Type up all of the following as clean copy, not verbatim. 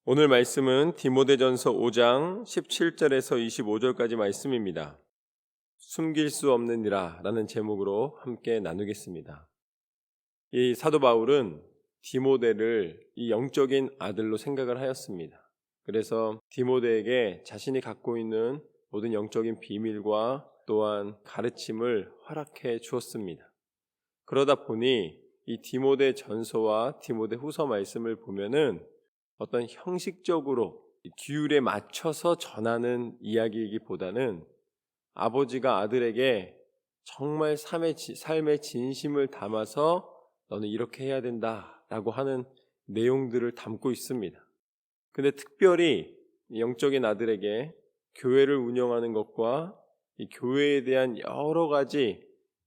오늘 말씀은 디모데전서 5장 17절에서 25절까지 말씀입니다. 숨길 수 없는 이라 라는 제목으로 함께 나누겠습니다. 이 사도 바울은 디모데를 이 영적인 아들로 생각을 하였습니다. 그래서 디모데에게 자신이 갖고 있는 모든 영적인 비밀과 또한 가르침을 허락해 주었습니다. 그러다 보니 이 디모데 전서와 디모데 후서 말씀을 보면은 어떤 형식적으로 규율에 맞춰서 전하는 이야기이기보다는 아버지가 아들에게 정말 삶의 진심을 담아서 너는 이렇게 해야 된다라고 하는 내용들을 담고 있습니다. 근데 특별히 영적인 아들에게 교회를 운영하는 것과 이 교회에 대한 여러 가지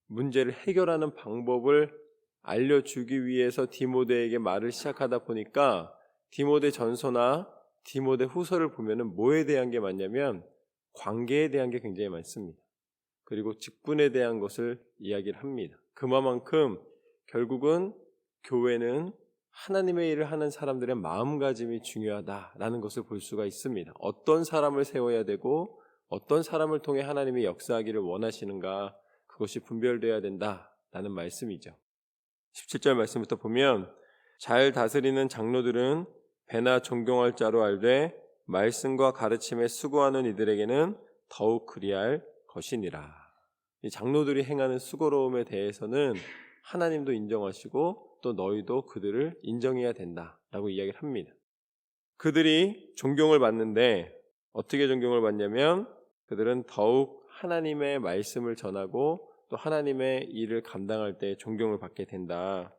문제를 해결하는 방법을 알려주기 위해서 디모데에게 말을 시작하다 보니까 디모데 전서나 디모데 후서를 보면은 뭐에 대한 게 많냐면 관계에 대한 게 굉장히 많습니다. 그리고 직분에 대한 것을 이야기를 합니다. 그만큼 결국은 교회는 하나님의 일을 하는 사람들의 마음가짐이 중요하다라는 것을 볼 수가 있습니다. 어떤 사람을 세워야 되고 어떤 사람을 통해 하나님이 역사하기를 원하시는가, 그것이 분별되어야 된다라는 말씀이죠. 17절 말씀부터 보면 잘 다스리는 장로들은 배나 존경할 자로 알되 말씀과 가르침에 수고하는 이들에게는 더욱 그리할 것이니라. 이 장로들이 행하는 수고로움에 대해서는 하나님도 인정하시고 또 너희도 그들을 인정해야 된다라고 이야기를 합니다. 그들이 존경을 받는데 어떻게 존경을 받냐면 그들은 더욱 하나님의 말씀을 전하고 또 하나님의 일을 감당할 때 존경을 받게 된다.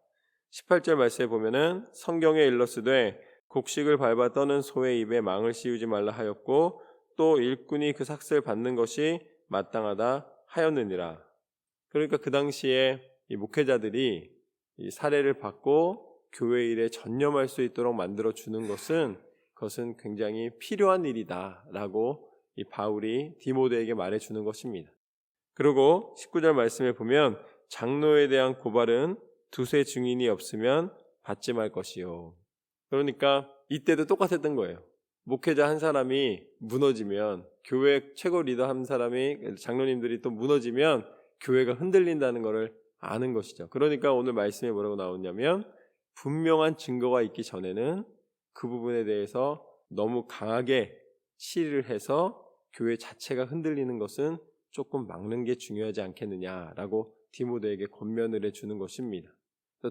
18절 말씀에 보면은 성경에 일렀으되 곡식을 밟아 떠는 소의 입에 망을 씌우지 말라 하였고 또 일꾼이 그 삭슬 받는 것이 마땅하다 하였느니라. 그러니까 그 당시에 이 목회자들이 이 사례를 받고 교회 일에 전념할 수 있도록 만들어 주는 그것은 굉장히 필요한 일이다라고 이 바울이 디모데에게 말해 주는 것입니다. 그리고 19절 말씀에 보면 장로에 대한 고발은 두세 증인이 없으면 받지 말 것이요. 그러니까 이때도 똑같았던 거예요. 목회자 한 사람이 무너지면, 교회 최고 리더 한 사람이, 장로님들이 또 무너지면 교회가 흔들린다는 것을 아는 것이죠. 그러니까 오늘 말씀에 뭐라고 나오냐면 분명한 증거가 있기 전에는 그 부분에 대해서 너무 강하게 시위를 해서 교회 자체가 흔들리는 것은 조금 막는 게 중요하지 않겠느냐라고 디모데에게 권면을 해주는 것입니다.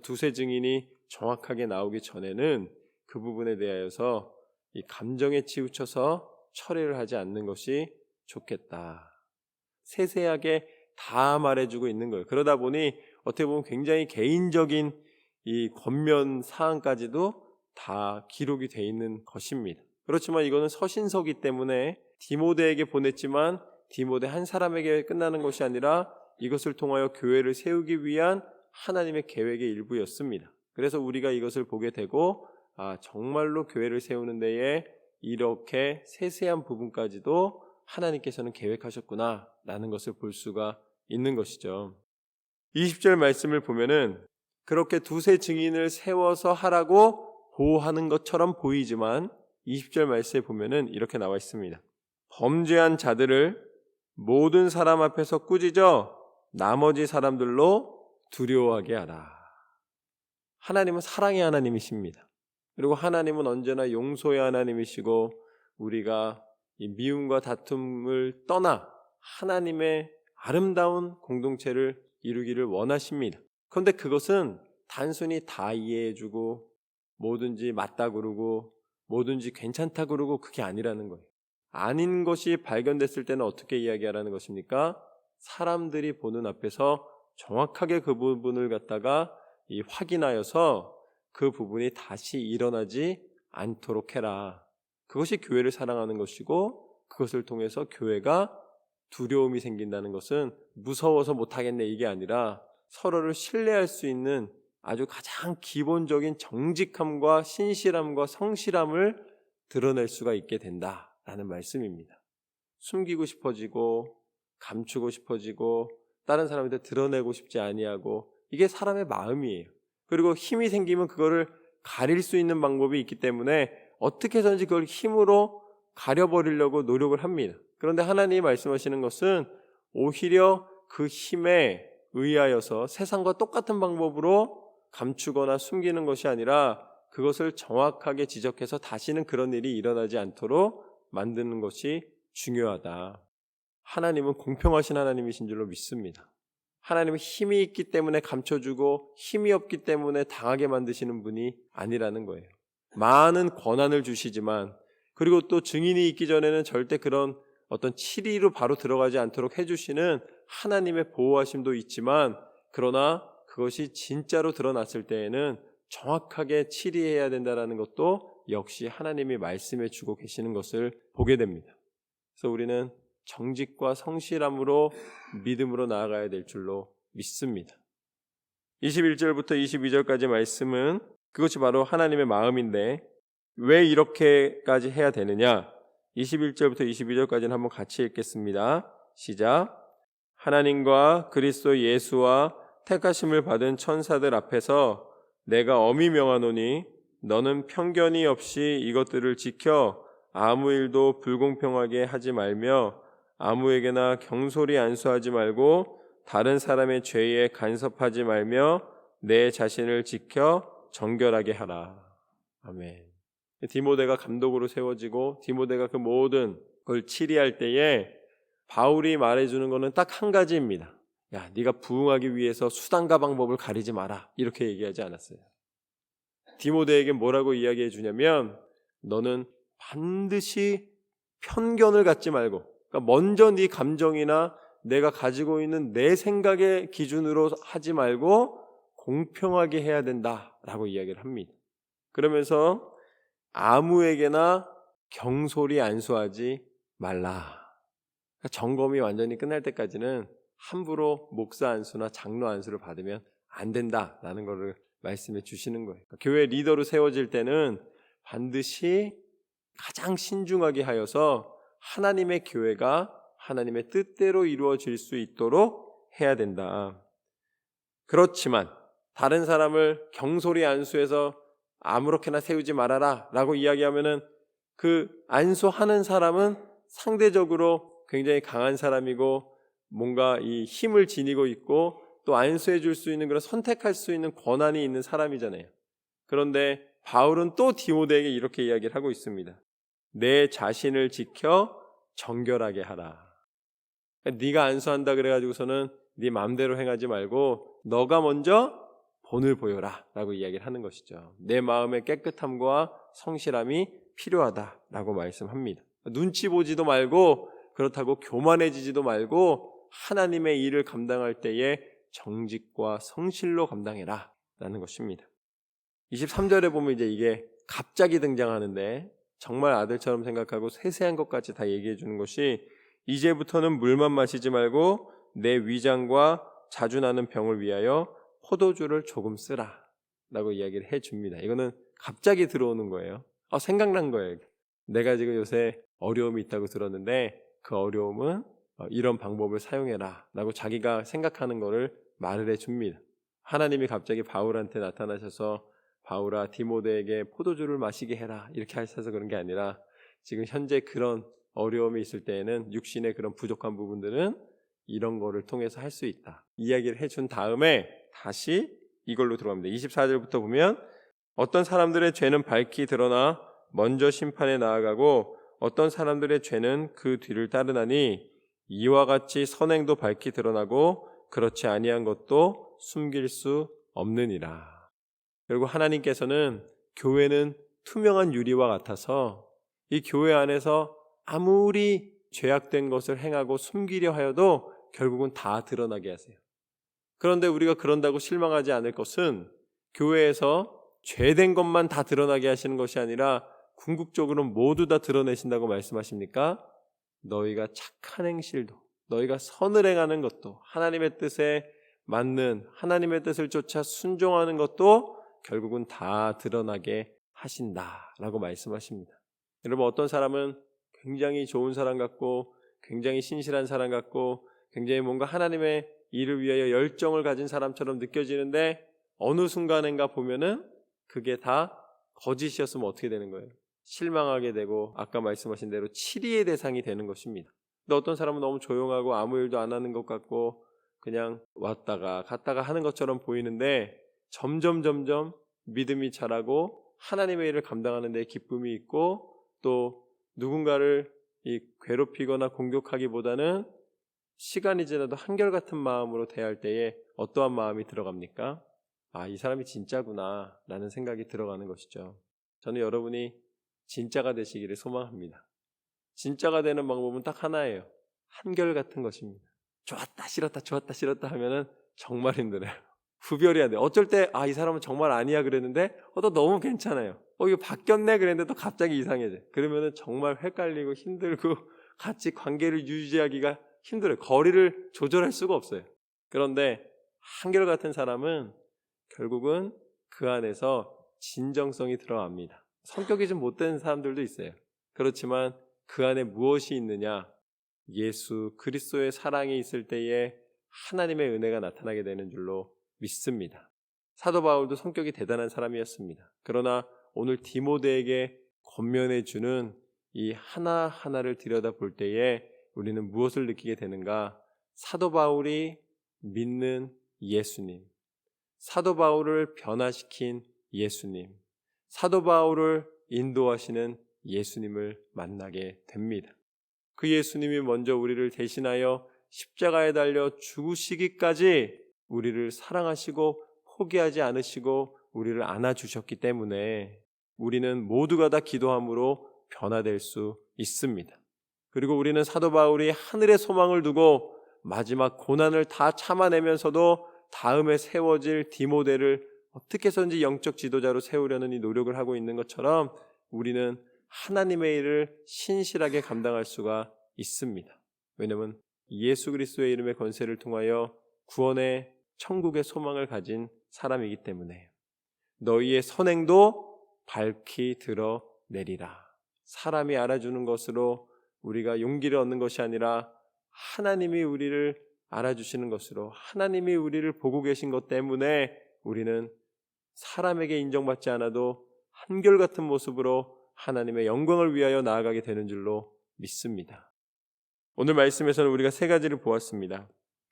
두세 증인이 정확하게 나오기 전에는 그 부분에 대하여서 이 감정에 치우쳐서 처리를 하지 않는 것이 좋겠다. 세세하게 다 말해주고 있는 거예요. 그러다 보니 어떻게 보면 굉장히 개인적인 이 권면 사항까지도 다 기록이 돼 있는 것입니다. 그렇지만 이거는 서신서기 때문에 디모데에게 보냈지만 디모데 한 사람에게 끝나는 것이 아니라 이것을 통하여 교회를 세우기 위한 하나님의 계획의 일부였습니다. 그래서 우리가 이것을 보게 되고 정말로 교회를 세우는 데에 이렇게 세세한 부분까지도 하나님께서는 계획하셨구나 라는 것을 볼 수가 있는 것이죠. 20절 말씀을 보면은 그렇게 두세 증인을 세워서 하라고 보호하는 것처럼 보이지만 20절 말씀에 보면은 이렇게 나와 있습니다. 범죄한 자들을 모든 사람 앞에서 꾸짖어 나머지 사람들로 두려워하게 하라. 하나님은 사랑의 하나님이십니다. 그리고 하나님은 언제나 용서의 하나님이시고 우리가 이 미움과 다툼을 떠나 하나님의 아름다운 공동체를 이루기를 원하십니다. 그런데 그것은 단순히 다 이해해주고 뭐든지 맞다 그러고 뭐든지 괜찮다 그러고 그게 아니라는 거예요. 아닌 것이 발견됐을 때는 어떻게 이야기하라는 것입니까? 사람들이 보는 앞에서 정확하게 그 부분을 갖다가 확인하여서 그 부분이 다시 일어나지 않도록 해라. 그것이 교회를 사랑하는 것이고 그것을 통해서 교회가 두려움이 생긴다는 것은 무서워서 못하겠네 이게 아니라 서로를 신뢰할 수 있는 아주 가장 기본적인 정직함과 신실함과 성실함을 드러낼 수가 있게 된다라는 말씀입니다. 숨기고 싶어지고 감추고 싶어지고 다른 사람한테 드러내고 싶지 아니하고 이게 사람의 마음이에요. 그리고 힘이 생기면 그거를 가릴 수 있는 방법이 있기 때문에 어떻게 해서든지 그걸 힘으로 가려버리려고 노력을 합니다. 그런데 하나님이 말씀하시는 것은 오히려 그 힘에 의하여서 세상과 똑같은 방법으로 감추거나 숨기는 것이 아니라 그것을 정확하게 지적해서 다시는 그런 일이 일어나지 않도록 만드는 것이 중요하다. 하나님은 공평하신 하나님이신 줄로 믿습니다. 하나님은 힘이 있기 때문에 감춰주고 힘이 없기 때문에 당하게 만드시는 분이 아니라는 거예요. 많은 권한을 주시지만, 그리고 또 증인이 있기 전에는 절대 그런 어떤 치리로 바로 들어가지 않도록 해주시는 하나님의 보호하심도 있지만, 그러나 그것이 진짜로 드러났을 때에는 정확하게 치리해야 된다는 것도 역시 하나님이 말씀해 주고 계시는 것을 보게 됩니다. 그래서 우리는 정직과 성실함으로 믿음으로 나아가야 될 줄로 믿습니다. 21절부터 22절까지 말씀은 그것이 바로 하나님의 마음인데 왜 이렇게까지 해야 되느냐? 21절부터 22절까지는 한번 같이 읽겠습니다. 시작. 하나님과 그리스도 예수와 택하심을 받은 천사들 앞에서 내가 엄히 명하노니 너는 편견이 없이 이것들을 지켜 아무 일도 불공평하게 하지 말며 아무에게나 경솔히 안수하지 말고 다른 사람의 죄에 간섭하지 말며 내 자신을 지켜 정결하게 하라. 아멘. 디모데가 감독으로 세워지고 디모데가 그 모든 걸 치리할 때에 바울이 말해주는 것은 딱 한 가지입니다. 야, 네가 부응하기 위해서 수단과 방법을 가리지 마라. 이렇게 얘기하지 않았어요. 디모데에게 뭐라고 이야기해 주냐면 너는 반드시 편견을 갖지 말고, 그러니까 먼저 네 감정이나 내가 가지고 있는 내 생각의 기준으로 하지 말고 공평하게 해야 된다라고 이야기를 합니다. 그러면서 아무에게나 경솔히 안수하지 말라. 그러니까 점검이 완전히 끝날 때까지는 함부로 목사 안수나 장로 안수를 받으면 안 된다라는 것을 말씀해 주시는 거예요. 그러니까 교회 리더로 세워질 때는 반드시 가장 신중하게 하여서 하나님의 교회가 하나님의 뜻대로 이루어질 수 있도록 해야 된다. 그렇지만 다른 사람을 경솔히 안수해서 아무렇게나 세우지 말아라 라고 이야기하면은 그 안수하는 사람은 상대적으로 굉장히 강한 사람이고 뭔가 이 힘을 지니고 있고 또 안수해 줄 수 있는 그런 선택할 수 있는 권한이 있는 사람이잖아요. 그런데 바울은 또 디모데에게 이렇게 이야기를 하고 있습니다. 내 자신을 지켜 정결하게 하라. 네가 안수한다 그래가지고서는 네 마음대로 행하지 말고 너가 먼저 본을 보여라 라고 이야기를 하는 것이죠. 내 마음의 깨끗함과 성실함이 필요하다라고 말씀합니다. 눈치 보지도 말고 그렇다고 교만해지지도 말고 하나님의 일을 감당할 때에 정직과 성실로 감당해라 라는 것입니다. 23절에 보면 이제 이게 갑자기 등장하는데 정말 아들처럼 생각하고 세세한 것까지 다 얘기해 주는 것이 이제부터는 물만 마시지 말고 내 위장과 자주 나는 병을 위하여 포도주를 조금 쓰라 라고 이야기를 해줍니다. 이거는 갑자기 들어오는 거예요. 생각난 거예요. 내가 지금 요새 어려움이 있다고 들었는데 그 어려움은 이런 방법을 사용해라 라고 자기가 생각하는 거를 말을 해줍니다. 하나님이 갑자기 바울한테 나타나셔서 바울아 디모데에게 포도주를 마시게 해라 이렇게 하셔서 그런 게 아니라 지금 현재 그런 어려움이 있을 때에는 육신의 그런 부족한 부분들은 이런 거를 통해서 할 수 있다 이야기를 해준 다음에 다시 이걸로 들어갑니다. 24절부터 보면 어떤 사람들의 죄는 밝히 드러나 먼저 심판에 나아가고 어떤 사람들의 죄는 그 뒤를 따르나니 이와 같이 선행도 밝히 드러나고 그렇지 아니한 것도 숨길 수 없느니라. 그리고 하나님께서는 교회는 투명한 유리와 같아서 이 교회 안에서 아무리 죄악된 것을 행하고 숨기려 하여도 결국은 다 드러나게 하세요. 그런데 우리가 그런다고 실망하지 않을 것은 교회에서 죄된 것만 다 드러나게 하시는 것이 아니라 궁극적으로 모두 다 드러내신다고 말씀하십니까? 너희가 착한 행실도 너희가 선을 행하는 것도 하나님의 뜻에 맞는 하나님의 뜻을 쫓아 순종하는 것도 결국은 다 드러나게 하신다라고 말씀하십니다. 여러분 어떤 사람은 굉장히 좋은 사람 같고 굉장히 신실한 사람 같고 굉장히 뭔가 하나님의 일을 위하여 열정을 가진 사람처럼 느껴지는데 어느 순간인가 보면은 그게 다 거짓이었으면 어떻게 되는 거예요? 실망하게 되고 아까 말씀하신 대로 치리의 대상이 되는 것입니다. 근데 어떤 사람은 너무 조용하고 아무 일도 안 하는 것 같고 그냥 왔다가 갔다가 하는 것처럼 보이는데 점점 믿음이 자라고 하나님의 일을 감당하는 데 기쁨이 있고 또 누군가를 괴롭히거나 공격하기보다는 시간이 지나도 한결같은 마음으로 대할 때에 어떠한 마음이 들어갑니까? 이 사람이 진짜구나 라는 생각이 들어가는 것이죠. 저는 여러분이 진짜가 되시기를 소망합니다. 진짜가 되는 방법은 딱 하나예요. 한결같은 것입니다. 좋았다 싫었다 하면은 정말 힘들어요. 구별해야 돼요. 어쩔 때 이 사람은 정말 아니야 그랬는데 또 너무 괜찮아요. 이거 바뀌었네 그랬는데 또 갑자기 이상해져. 그러면은 정말 헷갈리고 힘들고 같이 관계를 유지하기가 힘들어요. 거리를 조절할 수가 없어요. 그런데 한결같은 사람은 결국은 그 안에서 진정성이 들어갑니다. 성격이 좀 못된 사람들도 있어요. 그렇지만 그 안에 무엇이 있느냐? 예수 그리스도의 사랑이 있을 때에 하나님의 은혜가 나타나게 되는 줄로 믿습니다. 사도 바울도 성격이 대단한 사람이었습니다. 그러나 오늘 디모데에게 권면해 주는 이 하나하나를 들여다볼 때에 우리는 무엇을 느끼게 되는가? 사도 바울이 믿는 예수님, 사도 바울을 변화시킨 예수님, 사도 바울을 인도하시는 예수님을 만나게 됩니다. 그 예수님이 먼저 우리를 대신하여 십자가에 달려 죽으시기까지 우리를 사랑하시고 포기하지 않으시고 우리를 안아주셨기 때문에 우리는 모두가 다 기도함으로 변화될 수 있습니다. 그리고 우리는 사도 바울이 하늘의 소망을 두고 마지막 고난을 다 참아내면서도 다음에 세워질 디모데를 어떻게 해서든지 영적 지도자로 세우려는 이 노력을 하고 있는 것처럼 우리는 하나님의 일을 신실하게 감당할 수가 있습니다. 왜냐하면 예수 그리스도의 이름의 권세를 통하여 구원의 천국의 소망을 가진 사람이기 때문에 너희의 선행도 밝히 드러내리라. 사람이 알아주는 것으로 우리가 용기를 얻는 것이 아니라 하나님이 우리를 알아주시는 것으로 하나님이 우리를 보고 계신 것 때문에 우리는 사람에게 인정받지 않아도 한결같은 모습으로 하나님의 영광을 위하여 나아가게 되는 줄로 믿습니다. 오늘 말씀에서는 우리가 세 가지를 보았습니다.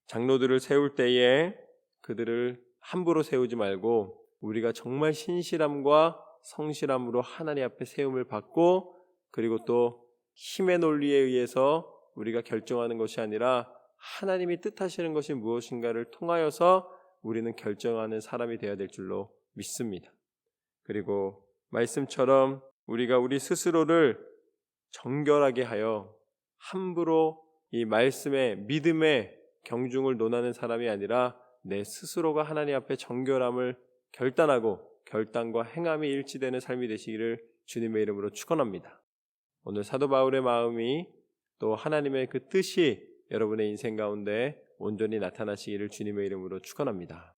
장로들을 세울 때에 그들을 함부로 세우지 말고 우리가 정말 신실함과 성실함으로 하나님 앞에 세움을 받고 그리고 또 힘의 논리에 의해서 우리가 결정하는 것이 아니라 하나님이 뜻하시는 것이 무엇인가를 통하여서 우리는 결정하는 사람이 되어야 될 줄로 믿습니다. 그리고 말씀처럼 우리가 우리 스스로를 정결하게 하여 함부로 이 말씀의 믿음의 경중을 논하는 사람이 아니라 내 스스로가 하나님 앞에 정결함을 결단하고 결단과 행함이 일치되는 삶이 되시기를 주님의 이름으로 축원합니다. 오늘 사도 바울의 마음이 또 하나님의 그 뜻이 여러분의 인생 가운데 온전히 나타나시기를 주님의 이름으로 축원합니다.